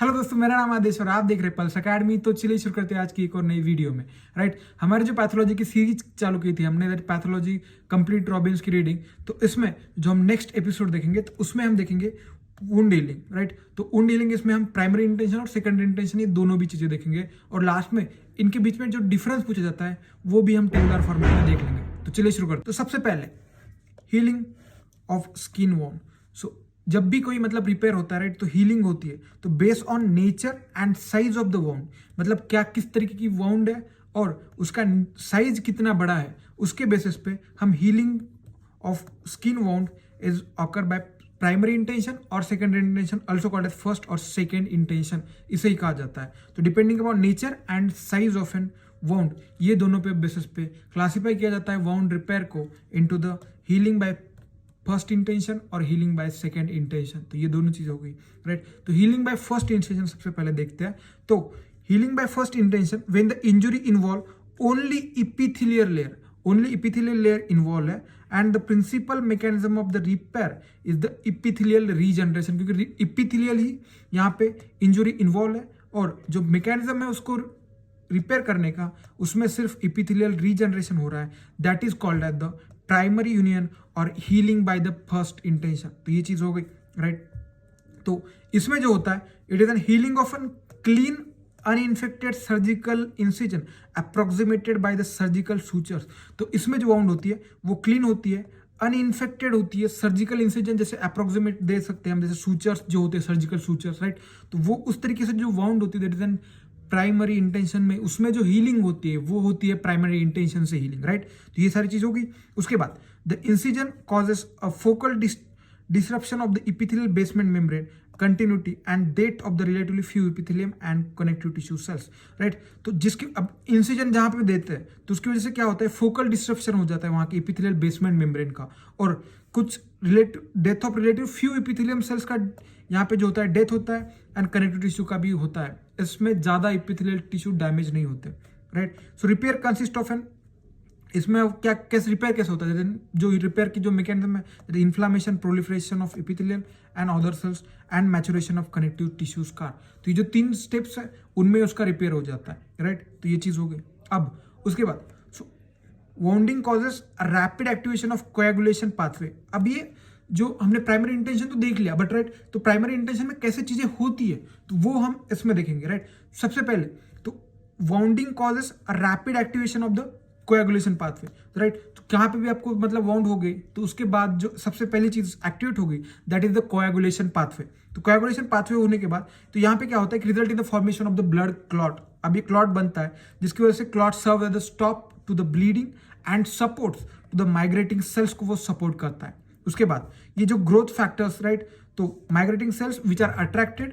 Hello दोस्तों, मेरा नाम आदेश और आप देख रहे हैं पल्स अकेडमी। तो चलिए शुरू करते हैं आज की एक और नई वीडियो में। राइट, हमारी जो पैथोलॉजी की सीरीज चालू की थी हमने, पैथोलॉजी कंप्लीट रॉबिन्स की रीडिंग। तो इसमें जो हम नेक्स्ट एपिसोड देखेंगे तो उसमें हम देखेंगे वुंड हीलिंग। राइट, तो वुंड हीलिंग इसमें हम प्राइमरी इंटेंशन और सेकेंडरी इंटेंशन ये दोनों भी चीजें देखेंगे, और लास्ट में इनके बीच में जो डिफरेंस पूछा जाता है वो भी हम टेबुलर फॉर्मेट में देख लेंगे। तो चलिए शुरू करते। तो सबसे पहले हीलिंग ऑफ स्किन वॉन्ड। सो जब भी कोई मतलब रिपेयर होता है, राइट, तो हीलिंग होती है तो based on nature and size of the wound, मतलब क्या किस तरीके की वाउंड है और उसका साइज कितना बड़ा है, उसके बेसिस पे हम healing of skin wound is occur by primary intention और secondary intention, also called as first और सेकेंड इंटेंशन, इसे ही कहा जाता है। तो depending upon nature and size of an wound, ये दोनों पे बेसिस पे क्लासिफाई किया जाता है वाउंड रिपेयर को into the healing by first intention और हीलिंग बाय सेकेंड इंटेंशन। तो ये दोनों चीज हो गई। राइट, तो हीलिंग बाय फर्स्ट इंटेंशन सबसे पहले देखते हैं। तो healing by first intention when the injury involve only epithelial layer involve है, and the principal mechanism of the repair is the epithelial regeneration, क्योंकि इपिथेलियल ही यहाँ पे इंजुरी इन्वॉल्व है और जो मैकेनिज्म है उसको रिपेयर करने का उसमें सिर्फ इपिथेलियल रीजनरेशन हो रहा है। That is called at the primary union और healing by the first intention. तो ये चीज हो गई। राइट, तो इसमें जो होता है it is an healing of an clean uninfected surgical incision approximated by the surgical sutures. तो इसमें जो वाउंड होती है वो क्लीन होती है, अनइन्फेक्टेड होती है, सर्जिकल इंसिजन जैसे अप्रोक्सीमेट दे सकते हैं हम, जैसे सूचर्स जो होते हैं सर्जिकल सूचर्स। राइट, तो वो उस तरीके से जो वाउंड होती है that is N primary intention में, उसमें जो हीलिंग होती है वो होती है प्राइमरी इंटेंशन से हीलिंग। राइट, तो ये सारी चीज होगी। उसके बाद the incision causes a focal disruption of the epithelial basement membrane continuity and death of the relatively few epithelium and connective tissue cells. Right, तो जिसके अब इंसिजन जहां पे देते हैं तो उसकी वजह से क्या होता है, फोकल डिस्ट्रप्शन हो जाता है वहां के इपिथेलियल बेसमेंट मेम्ब्रेन का, और कुछ death of relative few epithelium cells का यहाँ पे जो होता है डेथ होता है, एंड कनेक्टिव टिश्यू का भी होता है। इसमें ज्यादा इपिथेलियल टिश्यू डैमेज नहीं होते। Right, so repair consist of an, इसमें क्या कैसे रिपेयर कैसे होता है, जो रिपेयर की जो मैकेनिज्म है, inflammation, proliferation of epithelial and other sales and maturation of connective tissue scar. तो ये जो 3 स्टेप्स है उनमें उसका रिपेयर हो जाता है। राइट, तो ये चीज हो गई। अब उसके बाद wounding causes rapid activation of coagulation pathway. अब ये जो हमने प्राइमरी इंटेंशन तो देख लिया, बट राइट, तो प्राइमरी इंटेंशन में कैसे चीजें होती है तो वो हम इसमें देखेंगे। राइट, सबसे पहले तो wounding causes rapid activation of the coagulation pathway. Right, तो यहाँ पे भी आपको मतलब वाउंड हो गई तो उसके बाद जो सबसे पहली चीज एक्टिवेट हो गई that is the coagulation pathway. तो कोएगुलेशन पाथवे होने के बाद तो यहाँ पे क्या होता है कि result in the formation of the blood clot. अब ये क्लॉट बनता है जिसकी वजह से clot serve as the stop to the bleeding and supports to the migrating cells को वो सपोर्ट करता है। उसके बाद ये जो ग्रोथ फैक्टर्स, राइट, तो migrating cells which are attracted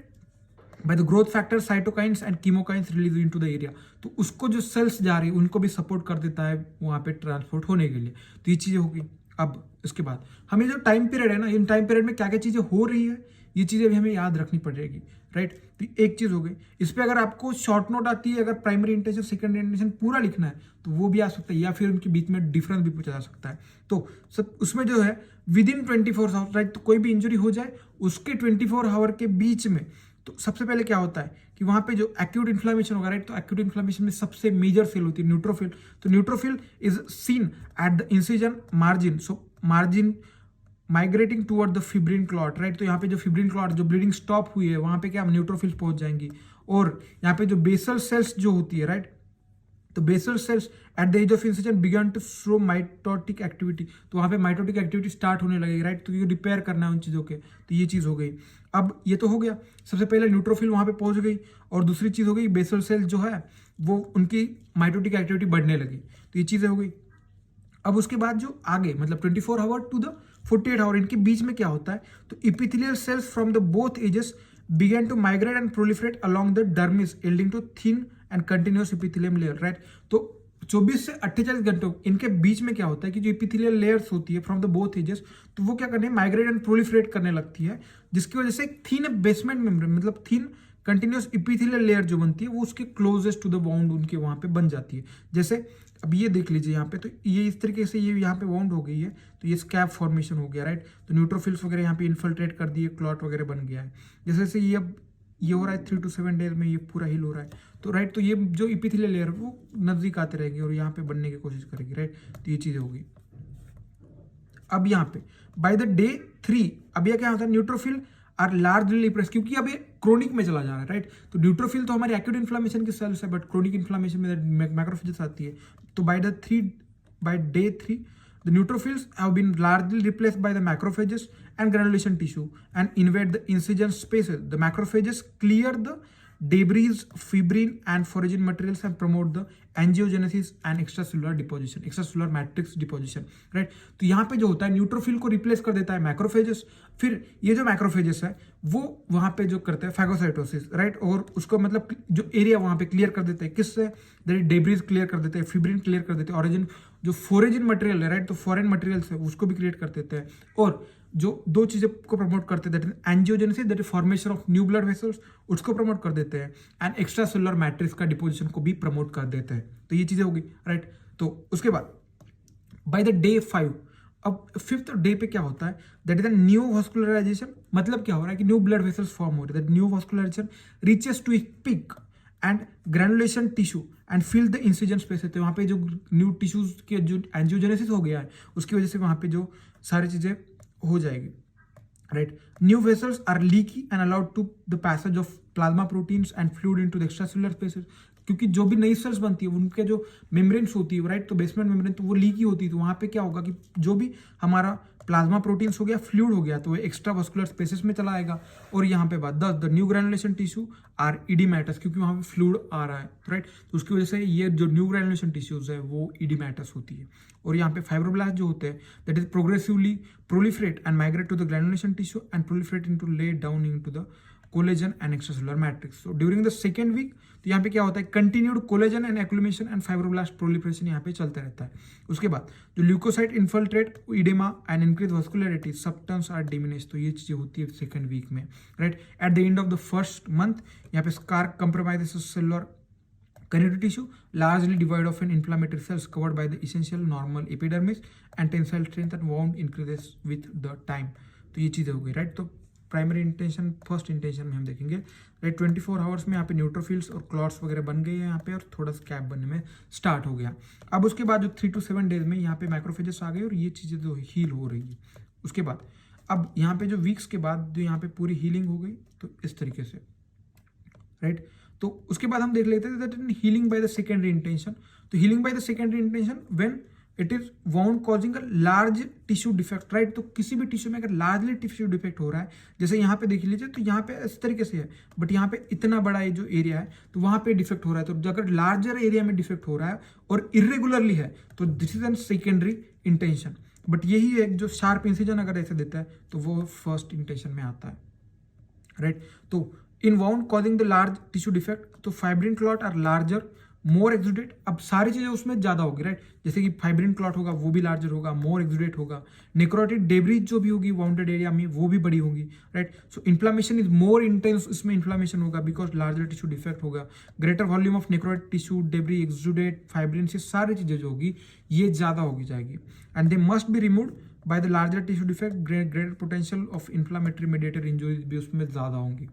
by the growth factor cytokines and chemokines release into the area, तो उसको जो सेल्स जा रही है उनको भी सपोर्ट कर देता है वहां पे ट्रांसपोर्ट होने के लिए। तो ये चीजें होगी। अब इसके बाद हमें जो टाइम पीरियड है ना, इन टाइम पीरियड में क्या क्या चीजें हो रही है ये चीजें भी हमें याद रखनी पड़ेगी। राइट, तो एक चीज हो गई। इस पे अगर आपको शॉर्ट नोट आती है, अगर प्राइमरी इंटेंशन सेकेंडरी इंटेंशन पूरा लिखना है तो वो भी आ सकता है, या फिर उनके बीच में डिफरेंस भी पूछा जा सकता है। तो सब उसमें जो है विद इन 24 आवर्स, राइट, तो कोई भी इंजरी हो जाए उसके 24 आवर के बीच में तो सबसे पहले क्या होता है कि वहां पे जो एक्यूट इन्फ्लामेशन होगा, राइट, तो एक्यूट इन्फ्लामेशन में सबसे मेजर सेल होती है न्यूट्रोफिल। तो neutrophil is seen at the incision margin, so margin migrating toward the fibrin clot. Right, तो यहाँ पे जो फिब्रिन क्लॉट जो ब्लीडिंग स्टॉप हुई है वहां पे क्या न्यूट्रोफिल्स पहुंच जाएंगी, और यहाँ पे जो बेसल सेल्स जो होती है, राइट, तो basal cells at the edge of incision began to show mitotic activity. तो वहां पे माइटोटिक एक्टिविटी स्टार्ट होने लगेगी। राइट, तो ये रिपेयर करना है उन चीजों के, तो ये चीज हो गई। अब ये तो हो गया, सबसे पहले न्यूट्रोफिल वहां पे पहुंच गई, और दूसरी चीज हो गई बेसल सेल जो है वो उनकी माइटोटिक एक्टिविटी बढ़ने लगी। तो ये चीजें हो गई। अब उसके बाद जो आगे मतलब 24 आवर टू द 48 आवर, इनके बीच में क्या होता है, तो epithelial cells from the both edges began to migrate and proliferate along the dermis yielding to thin and continuous epithelium layer. Right, तो 24 से 48 घंटों इनके बीच में क्या होता है कि जो इपिथेलियल लेयर्स होती है फ्रॉम द बोथ एजेस, तो वो क्या करने माइग्रेट एंड प्रोलिफरेट करने लगती है, जिसकी वजह से एक थिन बेसमेंट मेम्ब्रेन मतलब थिन कंटिन्यूअस इपिथेलियल लेयर जो बनती है वो उसके क्लोजेस्ट टू द वाउंड उनके वहां पे बन जाती है। जैसे अब ये देख लीजिए यहाँ पे, तो ये इस तरीके से ये यहाँ पे वाउंड हो गई है, तो ये स्कैब फॉर्मेशन हो गया। राइट, तो न्यूट्रोफिल्स वगैरह यहाँ पे इन्फिल्ट्रेट कर दिए, क्लॉट वगैरह बन गया है। जैसे ये अब ये हो रहा है 3 to 7 डेज में ये पूरा हील हो रहा है, तो राइट, तो ये जो इपिथेलियल लेयर वो नजदीक आते रहेगी और यहाँ पे बनने की कोशिश करेगी, राइट, तो ये चीज़ होगी। अब यहाँ पे बाय द डे 3 अब ये क्या होता है, न्यूट्रोफिल आर लार्जली रिप्रेस, क्योंकि अब ये क्रोनिक में चला जा रहा है, राइट, तो न्यूट्रोफिल तो हमारे एक्यूट इन्फ्लामेशन के सेल्स है, बट क्रोनिक इन्फ्लामेशन में मैक्रोफेजेस आती है। तो by day 3 the neutrophils have been largely replaced by the macrophages and granulation tissue and invade the incision spaces. The macrophages clear the debris, fibrin and foreign materials and promote the angiogenesis and extracellular deposition, extracellular matrix deposition, right? तो यहाँ पे जो होता है neutrophil को replace कर देता है मैक्रोफेजेस, फिर ये जो मैक्रोफेजेस है वो वहाँ पे जो करते हैं फैगोसाइटोसिस, राइट, और उसको मतलब जो एरिया वहाँ पे क्लियर कर देते हैं, किससे, डेब्रीज क्लियर कर देते हैं, फिब्रिन क्लियर कर देते हैं, ऑरिजिन जो फोरेजिन मटेरियल है, राइट, तो फॉरेन मटेरियल्स है उसको भी क्रिएट कर देते हैं, और जो दो चीज़ें को प्रमोट करते हैं, that is angiogenesis, that is formation of new blood vessels, उसको प्रमोट कर देते हैं, एंड एक्स्ट्रा सेलुलर मैट्रिक्स का डिपोजिशन को भी प्रमोट कर देते हैं। तो ये चीज़ें होगी, राइट। तो उसके बाद बाय द डे 5, अब 5th डे पे क्या होता है, दैट इज अ न्यू वास्कुलराइजेशन, मतलब क्या हो रहा है कि न्यू ब्लड वेसल्स फॉर्म हो रहे हैं, that new vascularisation reaches to it peak and granulation tissue and fill the incision space है। तो वहाँ पे जो न्यू टिश्यूज के जो एंजियोजेनेसिस हो गया है उसकी वजह से वहाँ पे जो सारी चीज़ें हो जाएगी, right. New vessels are leaky and allowed to the passage of plasma proteins and fluid into the extracellular spaces, क्योंकि जो भी नई सेल्स बनती है उनके जो मेम्ब्रेन्स होती है, राइट, तो बेसमेंट मेम्ब्रेन तो वो लीकी होती है, तो वहाँ पे क्या होगा कि जो भी हमारा प्लाज्मा प्रोटीन्स हो गया, फ्लूइड हो गया, तो वो एक्स्ट्रा वास्कुलर स्पेसेस में चला आएगा। और यहाँ पे बात the new granulation tissue are oedematous, क्योंकि वहाँ पे फ्लूइड आ रहा है, राइट, तो उसकी वजह से ये जो न्यू ग्रैनुलेशन टिश्यूज है वो इडीमैटस होती है। और यहाँ पे फाइब्रोब्लास्ट जो होते हैं that is progressively proliferate and migrate to the granulation tissue and proliferate into lay down into the collagen and extracellular matrix. So during the second week तो यहाँ पे क्या होता है, continued collagen and accumulation and fibroblast proliferation यहाँ पे चलते रहता है। उसके बाद जो leukocyte infiltrate edema and increase vascularity सब टर्म्स आर डिमिनिश, तो ये चीजें होती है सेकेंड वीक में, right. Eight the end of the first month यहाँ पे scar compromises cellular connective tissue largely devoid of an inflammatory cells covered by the essential normal epidermis and tensile strength and wound increases with the time। तो ये चीज़ें हो गई, right. तो primary intention first intention में हम देखेंगे, right, 24 hours में यहाँ पे न्यूट्रोफिल्स और क्लॉट्स वगैरह बन गए हैं यहाँ पे, और थोड़ा स्कैब बनने में स्टार्ट हो गया। अब उसके बाद जो 3 to 7 डेज में यहाँ पे मैक्रोफेजेस आ गए और ये चीज़ें जो हील हो रही है। उसके बाद अब यहाँ पे जो वीक्स के बाद जो यहाँ पे पूरी हीलिंग हो गई, तो इस तरीके से, राइट। तो उसके बाद हम देख लेते हैं that in healing by the secondary intention. तो healing by the secondary intention when it is wound causing a large tissue defect, right. तो किसी भी टिश्यू में अगर लार्जली टिश्यू डिफेक्ट हो रहा है, जैसे यहाँ पे देख लीजिए, तो यहाँ पे इस तरीके से है, बट यहाँ पे इतना बड़ा ये जो एरिया है तो वहाँ पे डिफेक्ट हो रहा है। तो अगर लार्जर एरिया में डिफेक्ट हो रहा है और इरेगुलरली है तो this is an secondary intention. But यही है जो शार्प इंसिजन अगर ऐसे देता है तो वो फर्स्ट इंटेंशन में आता है, राइट। तो in wound causing the large tissue defect, तो fibrin clot are larger more exudate, अब सारी चीजें उसमें ज्यादा होगी, राइट। जैसे कि फाइब्रिन क्लॉट होगा वो भी लार्जर होगा, मोर एक्सुडेट होगा, नेक्रोटिक डेब्रीज जो भी होगी वाउंडेड एरिया में वो भी बड़ी होगी, right. So inflammation is more intense, इसमें इन्फ्लामेशन होगा बिकॉज लार्जर टिश्यू डिफेक्ट होगा। Greater volume of necrotic tissue, debris, exudate, fibrin, से सारी चीजें जो होगी ये ज्यादा होगी जाएगी, and they must be removed by the larger tissue defect. Greater potential of inflammatory mediated injuries भी उसमें ज्यादा होंगी।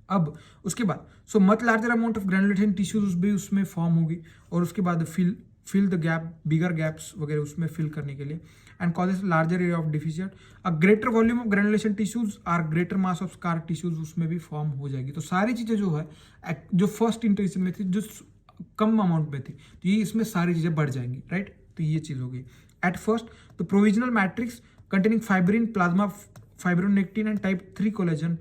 अब उसके बाद so much larger amount of granulated tissues भी उसमें फॉर्म होगी, और उसके बाद fill the gap, bigger gaps वगैरह उसमें फिल करने के लिए, and causes larger area of deficient. A greater volume of granulation tissues are greater mass of scar tissues उसमें भी फॉर्म हो जाएगी। तो सारी चीजें जो है जो फर्स्ट इंटेंशन में थी जो कम अमाउंट में थी, तो ये इसमें सारी चीजें बढ़ जाएंगी, राइट। तो ये चीज होगी। At first the provisional matrix containing fibrin, plasma fibronectin and type 3 collagen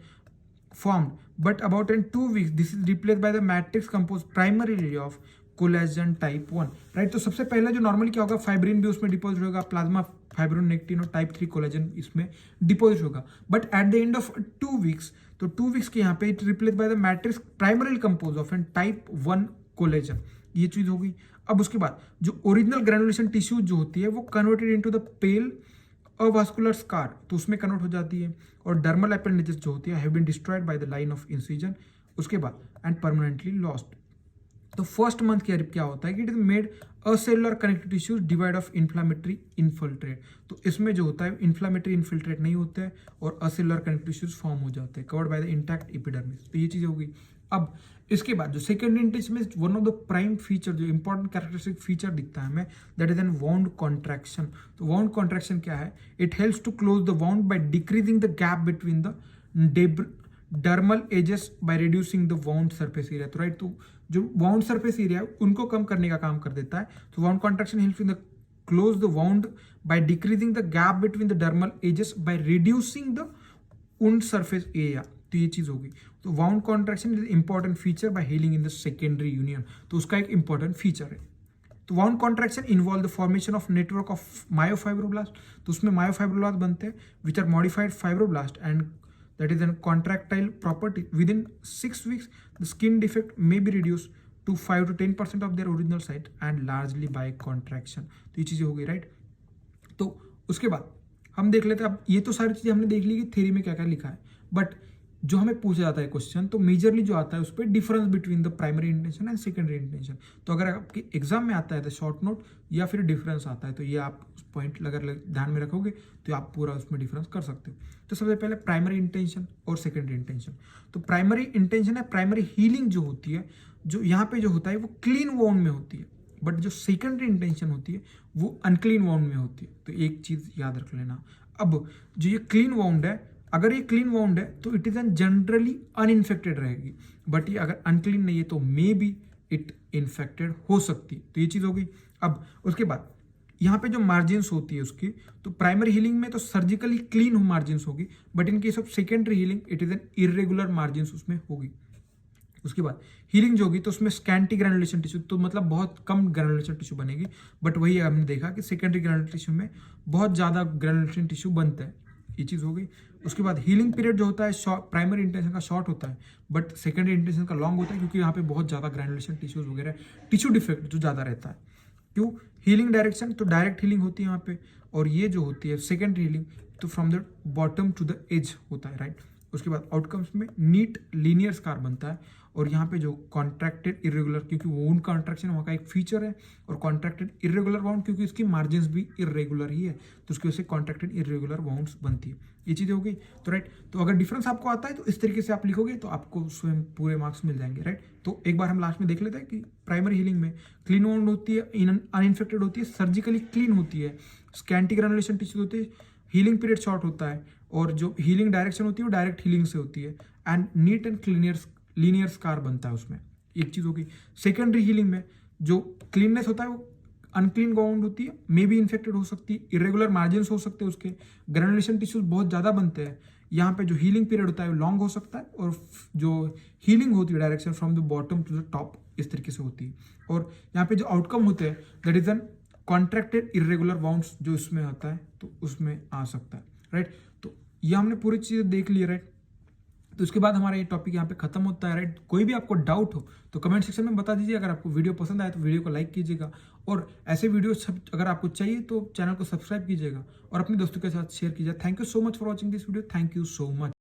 formed, but about in 2 weeks this is replaced by the matrix composed primarily of collagen type 1, right। तो सबसे पहले जो नॉर्मली क्या होगा, फाइब्रिन भी उसमें deposit होगा, plasma fibronectin और टाइप 3 कोलेजन इसमें डिपोजिट होगा, but at the end of 2 weeks, तो 2 वीक्स के यहाँ पे it replace by the matrix primarily compose of an type 1 collagen, ये चीज होगी। अब उसके बाद जो ओरिजिनल ग्रैनुलेशन टिश्यू जो होती है वो converted into the pale avascular scar, तो उसमें कन्वर्ट हो जाती है, और डर्मल एपेंडेजेस जो होती है have been destroyed by the line of incision. उसके बाद एंड परमानेंटली लॉस्ट। तो फर्स्ट मंथ क्या होता है कि it is made acellular connective tissues devoid of inflammatory infiltrate. तो इसमें जो होता है इन्फ्लामेटरी इन्फिल्ट्रेट नहीं होते हैं और असेलुलर कनेक्टिव टिश्यूज फॉर्म हो जाते हैं covered by the intact epidermis. तो ये चीज़ होगी। अब इसके बाद जो सेकेंडरी इंटेंशन में one of the prime feature जो इंपॉर्टेंट कैरेक्टरिस्टिक फीचर दिखता है हमें, that is an wound contraction. तो वाउंड कॉन्ट्रैक्शन क्या है? It helps to close the wound by decreasing the gap between the dermal edges by reducing the wound surface area. तो right, तो जो wound surface area है उनको कम करने का काम कर देता है। तो wound contraction helps in the close the wound by decreasing the gap between the dermal edges by reducing the wound surface area. तो ये चीज होगी। तो wound contraction is important feature by healing in the secondary union. तो उसका एक important feature है। तो wound contraction involve the formation of network of myofibroblast. तो उसमें मायोफाइब्रोब्लास्ट बनते हैं which are modified fibroblast and that is a contractile property. Within 6 weeks, the skin defect may be reduced to 5 to 10% of their original site and largely by contraction. तो ये चीज़ें हो गई right. तो उसके बाद हम देख लेते हैं। अब ये तो सारी चीज़ें हमने देख ली कि थ्योरी में क्या क्या लिखा है, बट जो हमें पूछा जाता है क्वेश्चन, तो मेजरली जो आता है उस पर difference between the primary intention and secondary intention. तो अगर आपके एग्जाम में आता है तो शॉर्ट नोट या फिर डिफरेंस आता है, तो ये आप उस पॉइंट अगर ध्यान में रखोगे तो आप पूरा उसमें डिफरेंस कर सकते हो। तो सबसे पहले प्राइमरी इंटेंशन और सेकेंडरी इंटेंशन। तो प्राइमरी इंटेंशन है प्राइमरी हीलिंग जो होती है, जो यहाँ पे जो होता है वो क्लीन वाउंड में होती है, बट जो सेकेंडरी इंटेंशन होती है वो अनक्लीन वाउंड में होती है। तो एक चीज याद रख लेना। अब जो ये क्लीन वाउंड है, अगर ये क्लीन वाउंड है तो it is N generally uninfected रहेगी, बट ये अगर अनक्लीन नहीं है तो मे बी इट इन्फेक्टेड हो सकती। तो ये चीज हो गई। अब उसके बाद यहाँ पे जो मार्जिन्स होती है उसकी, तो प्राइमरी हीलिंग में तो सर्जिकली क्लीन मार्जिन्स होगी, but in case of secondary healing it is N irregular margins उसमें होगी। उसके बाद हीलिंग जो होगी तो उसमें स्कैंटी ग्रैनुलेशन टिश्यू, तो मतलब बहुत कम ग्रैनुलेशन टिश्यू बनेगी, बट वही हमने देखा कि सेकेंडरी ग्रैनुलेशन टिश्यू में बहुत ज़्यादा ग्रैनुलेशन टिश्यू बनता है। ये चीज़ हो गई। उसके बाद हीलिंग पीरियड जो होता है प्राइमरी इंटेंशन का शॉर्ट होता है, बट सेकेंडरी इंटेंशन का लॉन्ग होता है, क्योंकि यहाँ पे बहुत ज़्यादा ग्रैनुलेशन टिश्यूज वगैरह टिश्यू डिफेक्ट जो ज़्यादा रहता है। क्यों? हीलिंग डायरेक्शन तो डायरेक्ट हीलिंग होती है यहाँ पे, और ये जो होती है सेकेंडरी हीलिंग तो from the bottom to the edge होता है राइट। उसके बाद आउटकम्स में नीट लीनियर स्कार बनता है, और यहाँ पे जो कॉन्ट्रैक्टेड इरेगुलर, क्योंकि वुंड कॉन्ट्रैक्शन वहाँ का एक फीचर है, और कॉन्ट्रैक्टेड इरेगुलर वाउंड क्योंकि उसकी मार्जिन्स भी इरेगुलर ही है, तो उसकी वजह से कॉन्ट्रैक्टेड इरेगुलर वाउंड्स बनती है। ये चीज़ें हो गई। तो राइट, तो अगर डिफरेंस आपको आता है तो इस तरीके से आप लिखोगे तो आपको स्वयं पूरे मार्क्स मिल जाएंगे राइट। तो एक बार हम लास्ट में देख लेते हैं कि प्राइमरी हीलिंग में क्लीन वाउंड होती है, अनइन्फेक्टेड होती है, सर्जिकली क्लीन होती है, स्कैंटी ग्रैनुलेशन टिश्यू होती है, हीलिंग पीरियड शॉर्ट होता है, और जो हीलिंग डायरेक्शन होती है वो डायरेक्ट हीलिंग से होती है, and neat and linear scar बनता है उसमें। एक चीज होगी। सेकेंडरी हीलिंग में जो क्लीननेस होता है वो अनक्लीन वाउंड होती है, मे बी इन्फेक्टेड हो सकती है, इरेगुलर मार्जिन्स हो सकते हैं, उसके ग्रैनुलेशन टिश्यूज बहुत ज़्यादा बनते हैं। यहाँ पे जो हीलिंग पीरियड होता है वो लॉन्ग हो सकता है, और जो हीलिंग होती है direction from the bottom to the top इस तरीके से होती है। और यहाँ पे जो आउटकम होते हैं that is N contracted irregular wounds जो इसमें आता है तो उसमें आ सकता है राइट। तो ये हमने पूरी चीज़ें देख ली राइट। तो उसके बाद हमारा ये टॉपिक यहाँ पे खत्म होता है राइट। कोई भी आपको डाउट हो तो कमेंट सेक्शन में बता दीजिए। अगर आपको वीडियो पसंद आए तो वीडियो को लाइक कीजिएगा, और ऐसे वीडियो सब अगर आपको चाहिए तो चैनल को सब्सक्राइब कीजिएगा और अपने दोस्तों के साथ शेयर कीजिए। Thank you so much for watching this video. Thank you so much.